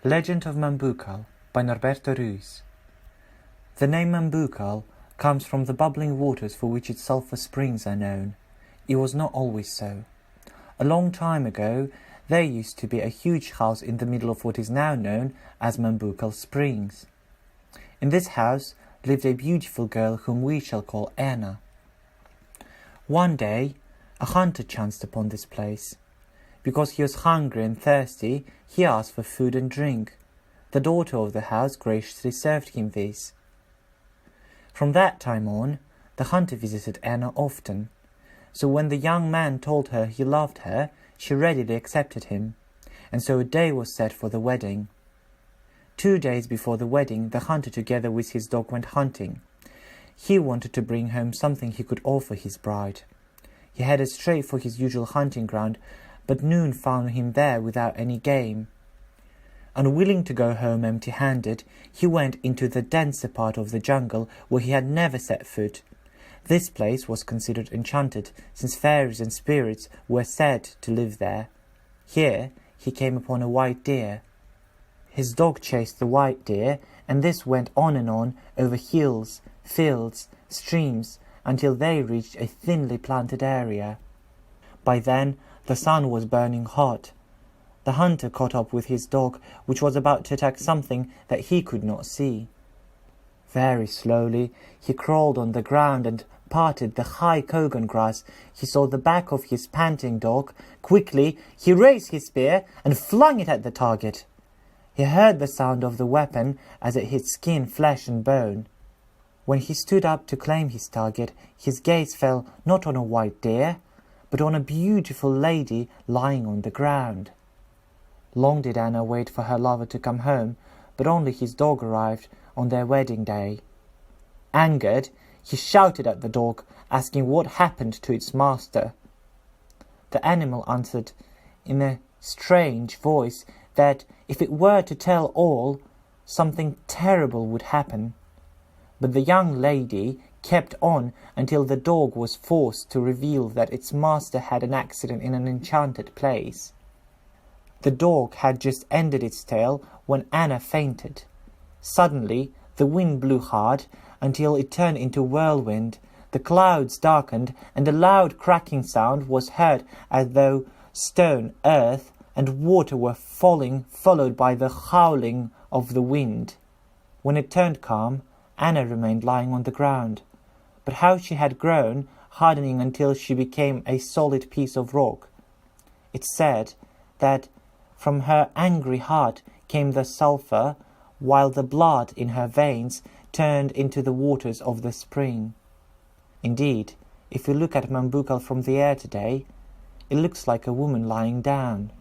Legend of Mambucal by Norberto Ruiz. The name Mambucal comes from the bubbling waters for which its sulphur springs are known. It was not always so. A long time ago, there used to be a huge house in the middle of what is now known as Mambucal Springs. In this house lived a beautiful girl whom we shall call Anna. One day, a hunter chanced upon this place. Because he was hungry and thirsty, he asked for food and drink. The daughter of the house graciously served him this. From that time on, the hunter visited Anna often. So when the young man told her he loved her, she readily accepted him, and so a day was set for the wedding. 2 days before the wedding, the hunter together with his dog went hunting. He wanted to bring home something he could offer his bride. He headed straight for his usual hunting ground, but noon found him there without any game. Unwilling to go home empty-handed, he went into the denser part of the jungle where he had never set foot. This place was considered enchanted, since fairies and spirits were said to live there. Here he came upon a white deer. His dog chased the white deer, and this went on and on over hills, fields, streams, until they reached a thinly planted area. By then the sun was burning hot. The hunter caught up with his dog, which was about to attack something that he could not see. Very slowly he crawled on the ground and parted the high kogan grass. He saw the back of his panting dog. Quickly he raised his spear and flung it at the target. He heard the sound of the weapon as it hit skin, flesh and bone. When he stood up to claim his target, his gaze fell not on a white deer, but on a beautiful lady lying on the ground. Long did Anna wait for her lover to come home, but only his dog arrived on their wedding day. Angered, he shouted at the dog, asking what happened to its master. The animal answered in a strange voice that if it were to tell all, something terrible would happen. But the young lady kept on until the dog was forced to reveal that its master had an accident in an enchanted place. The dog had just ended its tale when Anna fainted. Suddenly the wind blew hard until it turned into whirlwind. The clouds darkened, and a loud cracking sound was heard as though stone, earth, and water were falling, followed by the howling of the wind. When it turned calm, Anna remained lying on the ground. But how she had grown, hardening until she became a solid piece of rock. It said that from her angry heart came the sulphur, while the blood in her veins turned into the waters of the spring. Indeed, if you look at Mambucal from the air today, it looks like a woman lying down.